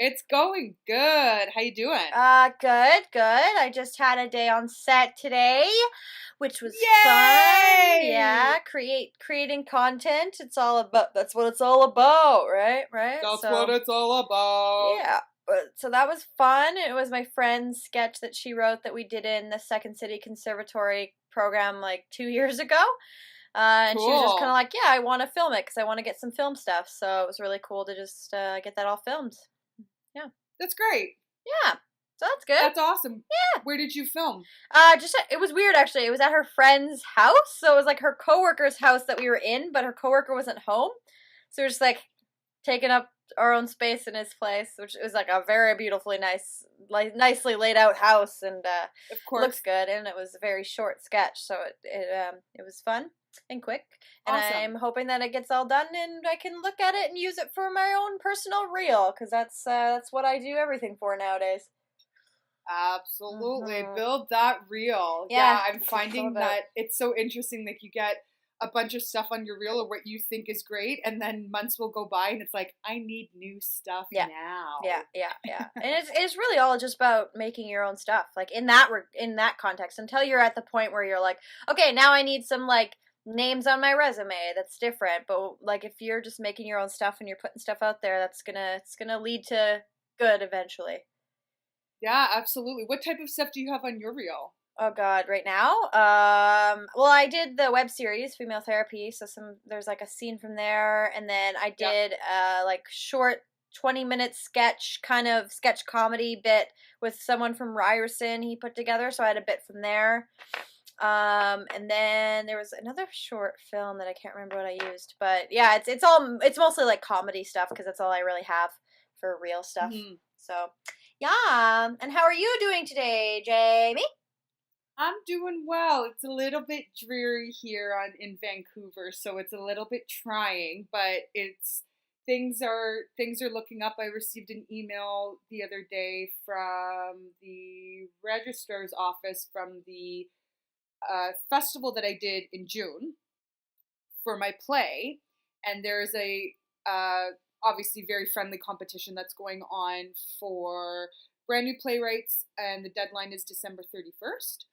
It's going good. How you doing? Good. I just had a day on set today, which was fun. Yay! Yeah, creating content. That's what it's all about, right? That's what it's all about. Yeah. So that was fun. It was my friend's sketch that she wrote that we did in the Second City Conservatory program like 2 years ago. And she was just kind of Cool. like, yeah, I want to film it because I want to get some film stuff. So it was really cool to just get that all filmed. Yeah. That's great. Yeah. So that's good. That's awesome. Yeah. Where did you film? It was weird actually. It was at her friend's house, so it was like her coworker's house that we were in, but her coworker wasn't home, so we were just like taking up our own space in his place, which was like a very beautifully nicely laid out house, and Of course. looks good, and it was a very short sketch, so it was fun and quick, and Awesome. I'm hoping that it gets all done and I can look at it and use it for my own personal reel, because that's what I do everything for nowadays. Absolutely. Mhm. Build that reel. Yeah, I'm that's what it's all finding about. that it's so interesting that you get a bunch of stuff on your reel or what you think is great, and then months will go by and it's like, I need new stuff now. Yeah. And it's really all just about making your own stuff. Like in that context, until you're at the point where you're like, okay, now I need some like names on my resume that's different. But like if you're just making your own stuff and you're putting stuff out there, it's gonna lead to good eventually. Yeah, absolutely. What type of stuff do you have on your reel? Oh God, right now? Well, I did the web series Female Therapy, so there's like a scene from there, and then I Yeah. did like short 20-minute sketch comedy bit with someone from Ryerson he put together, so I had a bit from there. And then there was another short film that I can't remember what I used, but yeah, it's mostly like comedy stuff because that's all I really have for real stuff. Mhm. So, yeah. And how are you doing today, Jamie? I'm doing well. It's a little bit dreary here in Vancouver, so it's a little bit trying, but it's things are looking up. I received an email the other day from the registrar's office from the festival that I did in June for my play, and there's a obviously very friendly competition that's going on for brand new playwrights, and the deadline is December 31st.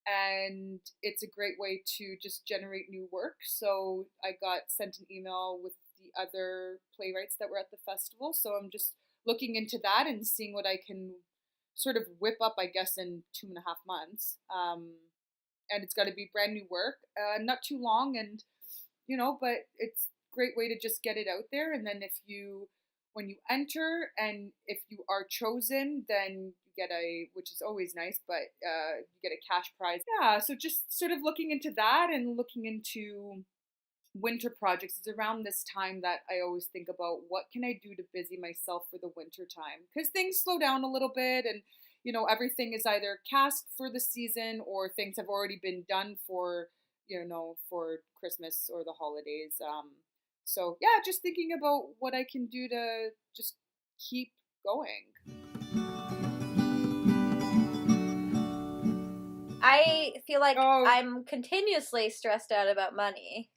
And it's a great way to just generate new work. So I got sent an email with the other playwrights that were at the festival. So I'm just looking into that and seeing what I can sort of whip up, I guess, in 2.5 months. And it's got to be brand new work, not too long, and but it's a great way to just get it out there. And then when you enter, and if you are chosen, then get which is always nice, but you get a cash prize. Yeah, so just sort of looking into that and looking into winter projects. It's around this time that I always think about what can I do to busy myself for the winter time, because things slow down a little bit, and everything is either cast for the season or things have already been done for for Christmas or the holidays. So yeah, just thinking about what I can do to just keep going. I feel like Oh, I'm continuously stressed out about money.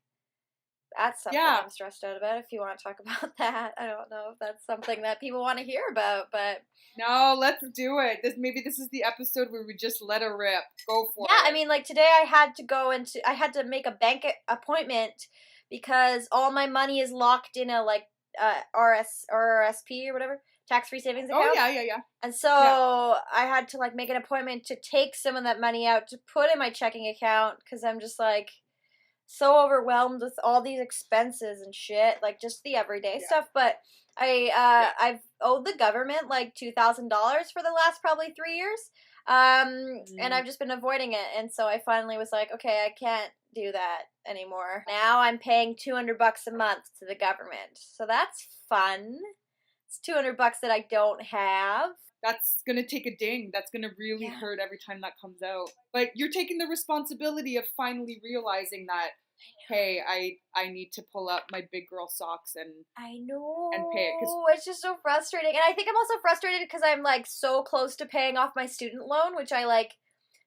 That's something yeah. I'm stressed out about. If you want to talk about that, I don't know if that's something that people want to hear about, but No, let's do it. Maybe this is the episode where we just let her rip. Go for yeah, it. I mean, like today I had to make a bank appointment because all my money is locked in a like RRSP or whatever, tax-free savings account. Oh yeah. And so Yeah. I had to like make an appointment to take some of that money out to put in my checking account because I'm just like so overwhelmed with all these expenses and shit, like just the everyday Yeah. stuff. But I've owed the government like $2,000 for the last probably 3 years, and I've just been avoiding it. And so I finally was like, okay, I can't do that anymore. Now I'm paying $200 a month to the government, so that's fun. It's $200 that I don't have. That's gonna take a ding. That's gonna really hurt every time that comes out. But you're taking the responsibility of finally realizing that, hey, I need to pull up my big girl socks and I know. and pay it. 'Cause It's just so frustrating. And I think I'm also frustrated because I'm like so close to paying off my student loan, which I like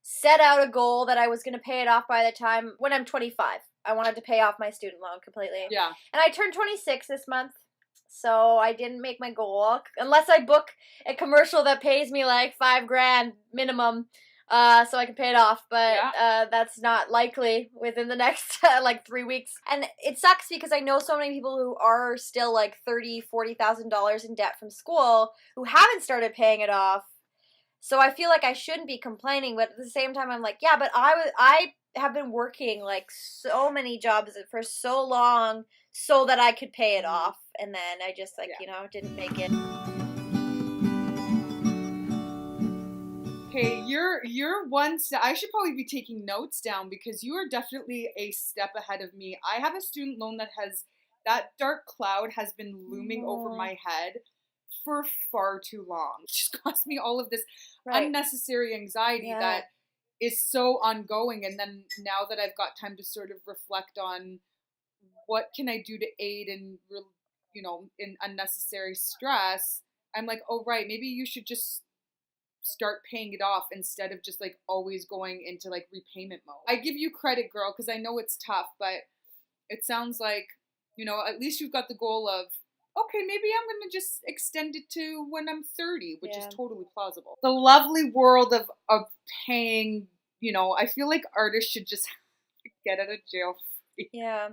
set out a goal that I was going to pay it off by the time when I'm 25. I wanted to pay off my student loan completely. yeah, And I turned 26 this month. So I didn't make my goal unless I book a commercial that pays me like $5,000 minimum, so I can pay it off. But Yeah. that's not likely within the next like 3 weeks. And it sucks because I know so many people who are still like $30,000-$40,000 in debt from school who haven't started paying it off. So I feel like I shouldn't be complaining, but at the same time, I'm like, yeah, but I have been working like so many jobs for so long so that I could pay it off, and then I just like didn't make it. Okay, you're one step. I should probably be taking notes down because you are definitely a step ahead of me. I have a student loan that dark cloud has been looming over my head for far too long. It's just caused me all of this unnecessary anxiety that is so ongoing. And then now that I've got time to sort of reflect on what can I do to aid in, in unnecessary stress, I'm like, oh, right, maybe you should just start paying it off instead of just like always going into like repayment mode. I give you credit, girl, because I know it's tough, but it sounds like, at least you've got the goal of, okay, maybe I'm going to just extend it to when I'm 30, which is totally plausible. The lovely world of paying, I feel like artists should just get out of jail free. Yeah.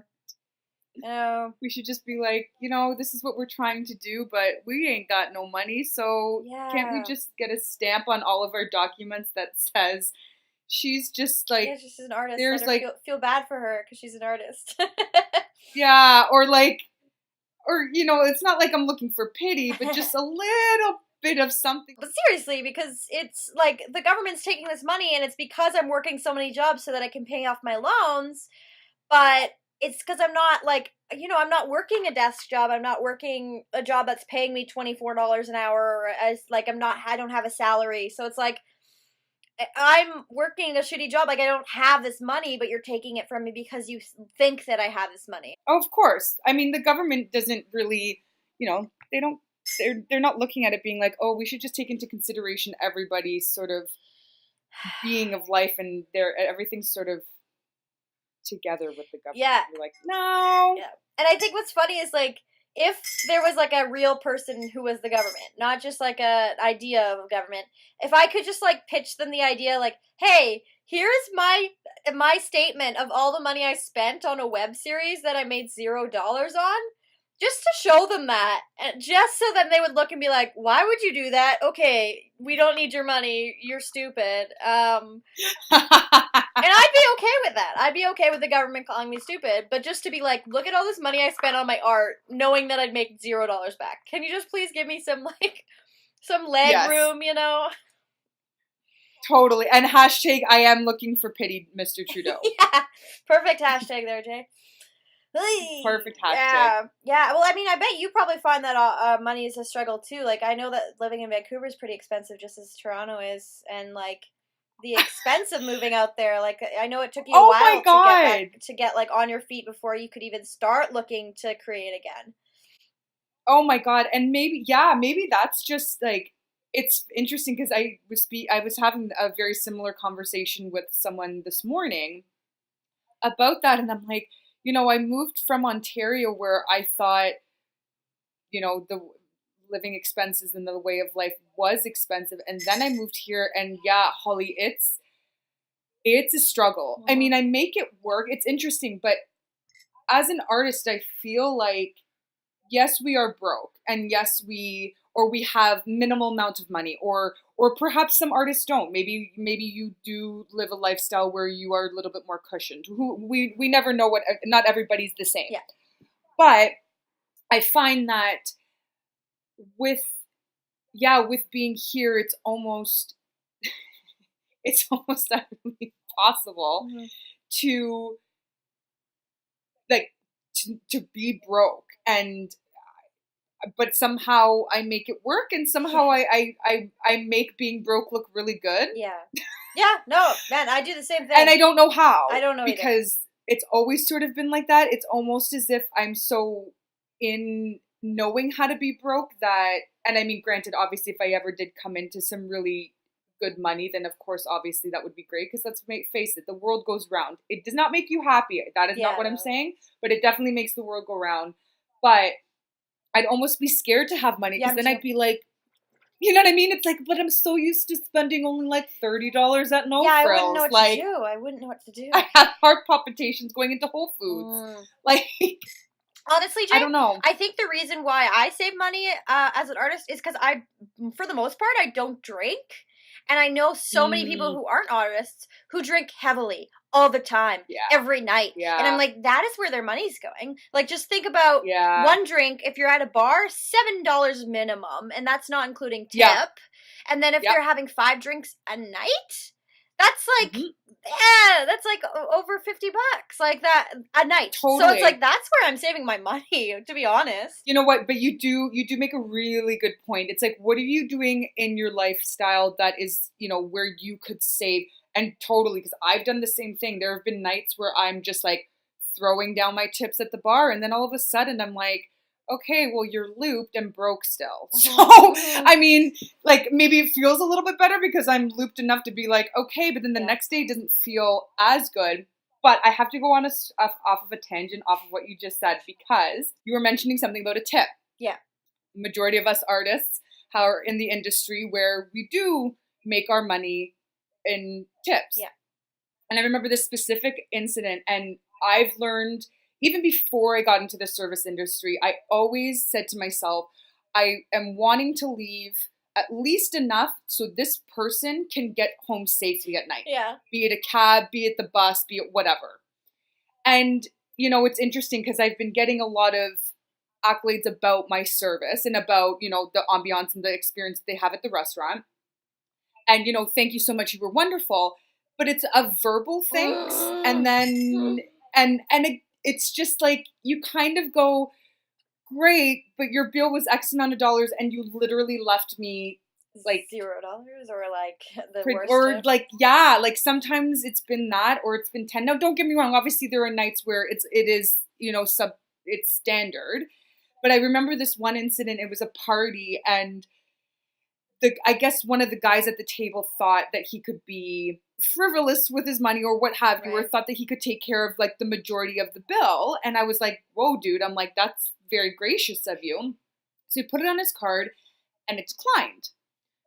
We should just be like, this is what we're trying to do, but we ain't got no money, so can't we just get a stamp on all of our documents that says she's just like, she's an artist. There's like feel bad for her because she's an artist. Yeah, or it's not like I'm looking for pity, but just a little bit of something. But seriously, because it's like the government's taking this money, and it's because I'm working so many jobs so that I can pay off my loans, but it's because I'm not like, I'm not working a desk job. I'm not working a job that's paying me $24 an hour. As like, I don't have a salary. So it's like, I'm working a shitty job. Like, I don't have this money, but you're taking it from me because you think that I have this money. Of course. I mean, the government doesn't really, they're not looking at it being like, oh, we should just take into consideration everybody's sort of being of life and everything's sort of together with the government. Yeah. You're like, no. Yeah. And I think what's funny is like, if there was like a real person who was the government, not just like an idea of government, if I could just like pitch them the idea like, hey, here's my statement of all the money I spent on a web series that I made $0 on, just to show them that, and just so then they would look and be like, why would you do that? Okay, we don't need your money. You're stupid. And I'd be okay with that. I'd be okay with the government calling me stupid, but just to be like, look at all this money I spent on my art, knowing that I'd make $0 back. Can you just please give me some leg room, Totally. And hashtag I am looking for pity, Mr. Trudeau. Yeah. Perfect hashtag there, Jay. Perfect hashtag. Yeah. Well, I mean, I bet you probably find that money is a struggle too. Like, I know that living in Vancouver is pretty expensive, just as Toronto is, and like the expense of moving out there. Like, I know it took you a while to get like on your feet before you could even start looking to create again. Oh my God! And maybe that's just like, it's interesting because I was having a very similar conversation with someone this morning about that, and I'm like, I moved from Ontario where I thought, the living expenses and the way of life was expensive. And then I moved here and Holly, it's a struggle. I mean, I make it work. It's interesting. But as an artist, I feel like, yes, we are broke. And yes, we have minimal amount of money, or perhaps some artists don't. Maybe you do live a lifestyle where you are a little bit more cushioned. We never know not everybody's the same. Yeah. But I find that with being here, it's almost utterly possible to be broke, but somehow I make it work, and somehow I make being broke look really good. Yeah. Yeah, no, man, I do the same thing. And I don't know how. I don't know because it's always sort of been like that. It's almost as if I'm so in knowing how to be broke that, and I mean, granted, obviously, if I ever did come into some really good money, then of course, obviously, that would be great, because let's face it, the world goes round. It does not make you happy. That is not what I'm saying, but it definitely makes the world go round. But I'd almost be scared to have money, Yeah, because me then too. I'd be like, you know what I mean? It's like, but I'm so used to spending only like $30 at No Yeah, I wouldn't know Frills. what to Like, do. I wouldn't know what to do. I have heart palpitations going into Whole Foods. Mm. Like, Honestly, I Jane, don't know. I think the reason why I save money as an artist is because for the most part, I don't drink. And I know so many people Mm, who aren't artists who drink heavily all the time, yeah, every night. And I'm yeah, like, that is where their money's going. Like, just think about yeah, one drink. If you're at a bar, $7 minimum, and that's not including tip. yeah, And then if yep. they're having 5 drinks a night, that's like, Mhm. yeah, that's like over $50, like that a night. So it's Totally. like that's where I'm saving my money, to be honest. You know what? But you do make a really good point. It's like, what are you doing in your lifestyle that is, where you could save? And totally, because I've done the same thing. There have been nights where I'm just like throwing down my tips at the bar, and then all of a sudden I'm like, okay, well, you're looped and broke still. So, I mean, like, maybe it feels a little bit better because I'm looped enough to be like, okay, but then the Yeah. next day doesn't feel as good. But I have to go on off of a tangent off of what you just said, because you were mentioning something about a tip. Yeah. Majority of us artists are in the industry where we do make our money in tips. Yeah. And I remember this specific incident, and I've learned, even before I got into the service industry, I always said to myself, I am wanting to leave at least enough so this person can get home safely at night. Yeah. Be it a cab, be it the bus, be it whatever. And, it's interesting because I've been getting a lot of accolades about my service and about, the ambiance and the experience they have at the restaurant. And, thank you so much, you were wonderful. But it's a verbal thanks. And then, it's just like, you kind of go, great, but your bill was X amount of dollars and you literally left me like $0 or like the worst. or tip. like, yeah, like sometimes it's been that, or it's been 10. Now, don't get me wrong. Obviously there are nights where it is, it's standard. But I remember this one incident. It was a party, and I guess one of the guys at the table thought that he could be frivolous with his money or what have you, or Right. thought that he could take care of like the majority of the bill. And I was like, whoa, dude. I'm like, that's very gracious of you. So he put it on his card and it declined.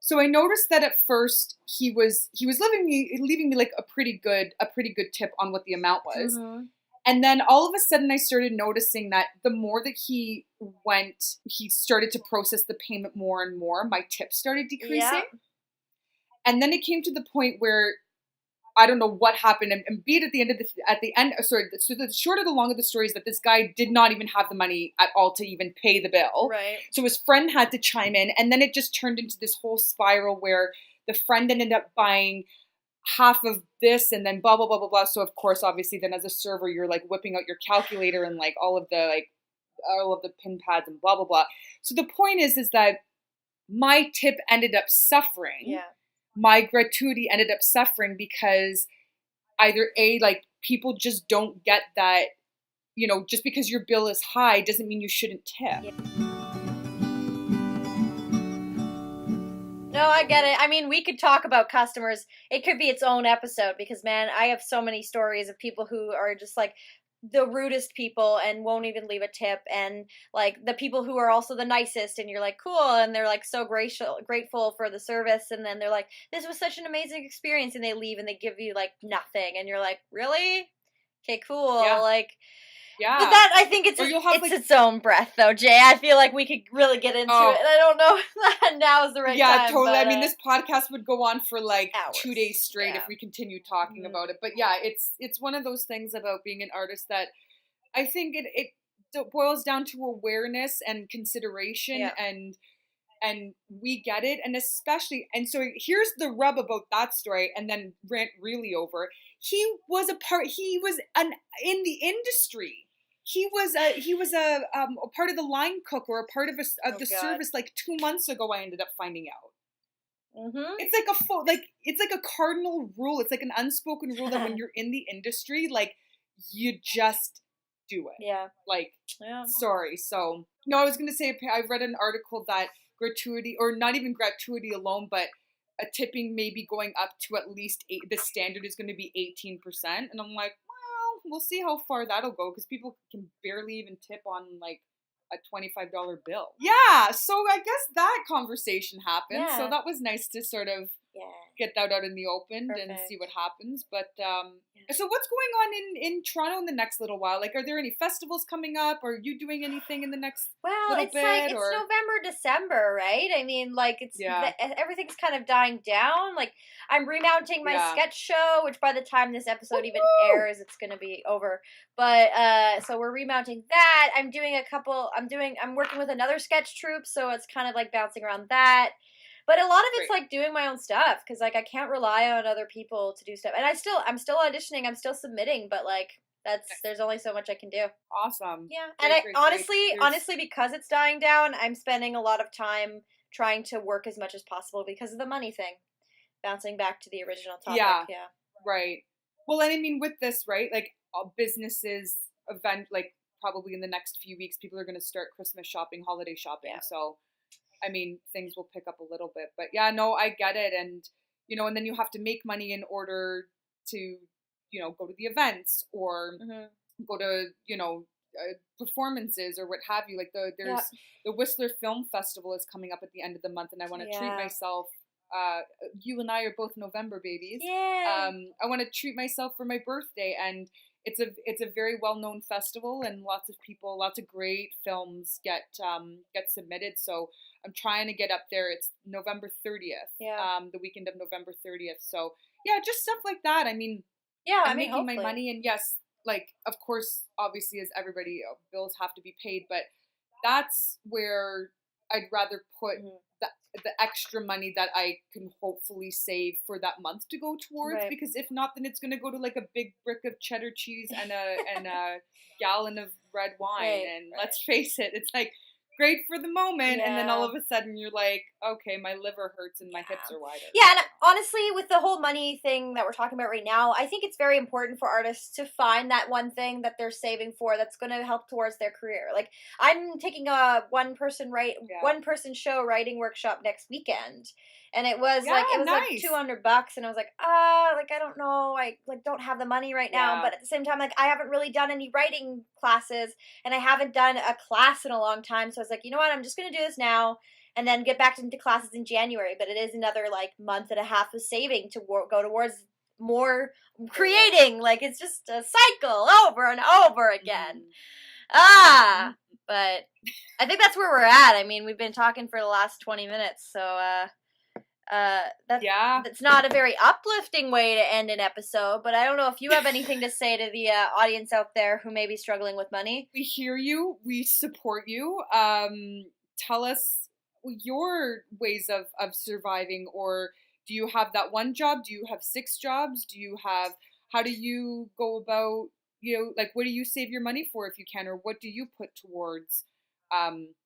So I noticed that at first he was leaving me like a pretty good tip on what the amount was. Mhm. And then all of a sudden I started noticing that the more that he started to process the payment more and more, my tips started decreasing. Yeah. And then it came to the point where I don't know what happened, and be it so the short of the long of the story is that this guy did not even have the money at all to even pay the bill. Right. So his friend had to chime in, and then it just turned into this whole spiral where the friend ended up buying half of this and then blah blah blah blah blah. So of course, obviously, then as a server, you're like whipping out your calculator and like all of the pin pads and blah blah blah. So the point is that my tip ended up suffering. Yeah. My gratuity ended up suffering because either like people just don't get that, just because your bill is high doesn't mean you shouldn't tip. Yeah. No, I get it. I mean, we could talk about customers. It could be its own episode because, man, I have so many stories of people who are just like the rudest people and won't even leave a tip, and like the people who are also the nicest, and you're like, cool, and they're like so grateful for the service, and then they're like, this was such an amazing experience, and they leave and they give you like nothing, and you're like, really? Okay, cool. Yeah. Like, yeah. But that, I think it's its own breath, though, Jay. I feel like we could really get into it. I don't know if now is the right time. Yeah, totally. But, I mean, this podcast would go on for like hours. 2 days straight if we continue talking about it. But yeah, it's one of those things about being an artist that I think it boils down to awareness and consideration, and we get it. And especially, and so here's the rub about that story, and then rant really over. He was in the industry. He was a part of the line cook or a part of the service like 2 months ago. I ended up finding out. Mm-hmm. It's like a cardinal rule. It's like an unspoken rule that when you're in the industry, like you just do it. Yeah. Like, sorry. So no, I was gonna say I read an article that gratuity, or not even gratuity alone, but a tipping may be going up to at least the standard is going to be 18%, and I'm like, well, we'll see how far that'll go because people can barely even tip on like a $25 bill. Yeah, so I guess that conversation happened. Yeah. So that was nice to sort of get that out in the open and see what happens. But so what's going on in Toronto in the next little while? Like, are there any festivals coming up? Are you doing anything in the next little it's bit? like it's November, December, right? I mean, like everything's kind of dying down. Like I'm remounting my sketch show, which by the time this episode even airs, it's gonna be over. But so we're remounting that. I'm working with another sketch troupe, so it's kind of like bouncing around that. But a lot of it's like doing my own stuff because like I can't rely on other people to do stuff. And I'm still auditioning, I'm still submitting, but like there's only so much I can do. Awesome. Yeah. And honestly, because it's dying down, I'm spending a lot of time trying to work as much as possible because of the money thing. Bouncing back to the original topic. Yeah. Right. Well, and I mean with this, right? Like businesses event like probably in the next few weeks people are going to start Christmas shopping, holiday shopping. Yeah. So I mean, things will pick up a little bit, but yeah, no, I get it. And, and then you have to make money in order to, go to the events or go to, performances or what have you. Like the Whistler Film Festival is coming up at the end of the month and I want to treat myself. You and I are both November babies. Yeah. I want to treat myself for my birthday and it's a very well-known festival and lots of great films get submitted. So I'm trying to get up there. It's November 30th. Yeah. The weekend of November 30th. So yeah, just stuff like that. I mean, I'm making my money and yes, like of course, obviously as everybody, bills have to be paid, but that's where I'd rather put the extra money that I can hopefully save for that month to go towards. Because if not, then it's going to go to like a big brick of cheddar cheese and a gallon of red wine. Let's face it, it's like great for the moment, and then all of a sudden you're like, okay, my liver hurts and my hips are wider. Yeah, and honestly, with the whole money thing that we're talking about right now, I think it's very important for artists to find that one thing that they're saving for that's going to help towards their career. Like, I'm taking a one-person show writing workshop next weekend, and it was like $200, and I was like, I don't know, I like don't have the money right now, but at the same time, like I haven't really done any writing classes, and I haven't done a class in a long time, so I was like, you know what, I'm just gonna do this now, and then get back into classes in January. But it is another like month and a half of saving to go towards more creating. Like it's just a cycle over and over again. But I think that's where we're at. I mean, we've been talking for the last 20 minutes, so that's not a very uplifting way to end an episode, but I don't know if you have anything to say to the audience out there who may be struggling with money. We hear you. We support you. Tell us your ways of surviving, or do you have that one job? Do you have 6 jobs? How do you go about, like what do you save your money for if you can, or what do you put towards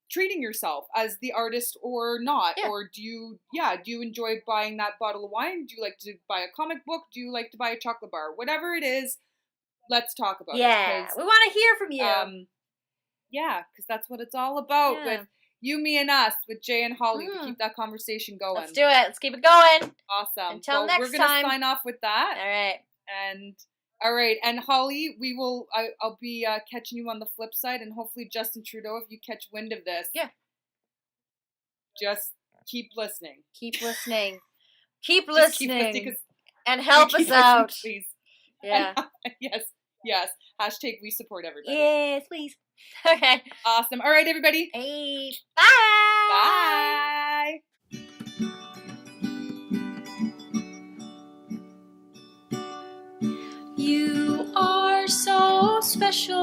treating yourself as the artist or not? Or do you enjoy buying that bottle of wine? Do you like to buy a comic book? Do you like to buy a chocolate bar? Whatever it is, let's talk about it. Yeah, we want to hear from you. Because that's what it's all about with you, me, and us, with Jay and Holly. We keep that conversation going. Let's do it. Let's keep it going. Awesome. Until next time. We're going to sign off with that. All right. And Holly, I'll be catching you on the flip side, and hopefully Justin Trudeau, if you catch wind of this. Yeah. Just keep listening. Keep listening. Keep listening. And help us out. Please. Yeah. Yes. Hashtag we support everybody. Yes, please. Okay. Awesome. All right, everybody. Hey. Bye. Bye. You are so special.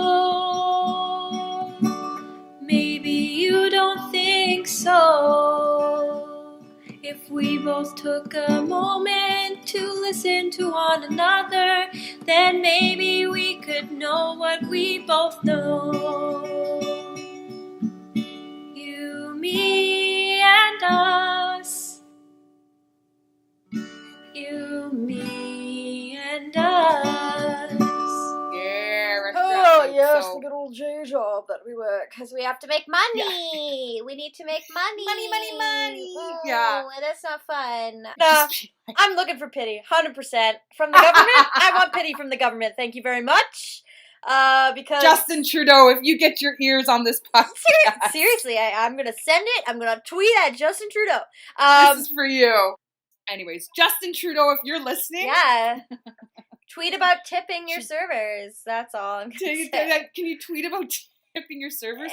Maybe you don't think so. If we both took a moment to listen to one another, then maybe we could know what we both know. You, me, and us. You, me, and us. Yes, the good old J job that we work, because we have to make money. We need to make money. Money. Oh, yeah. That's not fun. No, I'm looking for pity, 100%. From the government? I want pity from the government. Thank you very much. Because Justin Trudeau, if you get your ears on this podcast, seriously, I'm gonna send it. I'm gonna tweet at Justin Trudeau. this is for you. Anyways, Justin Trudeau, if you're listening, yeah, tweet about tipping your servers. That's all I'm gonna say. Can you tweet about tipping your servers?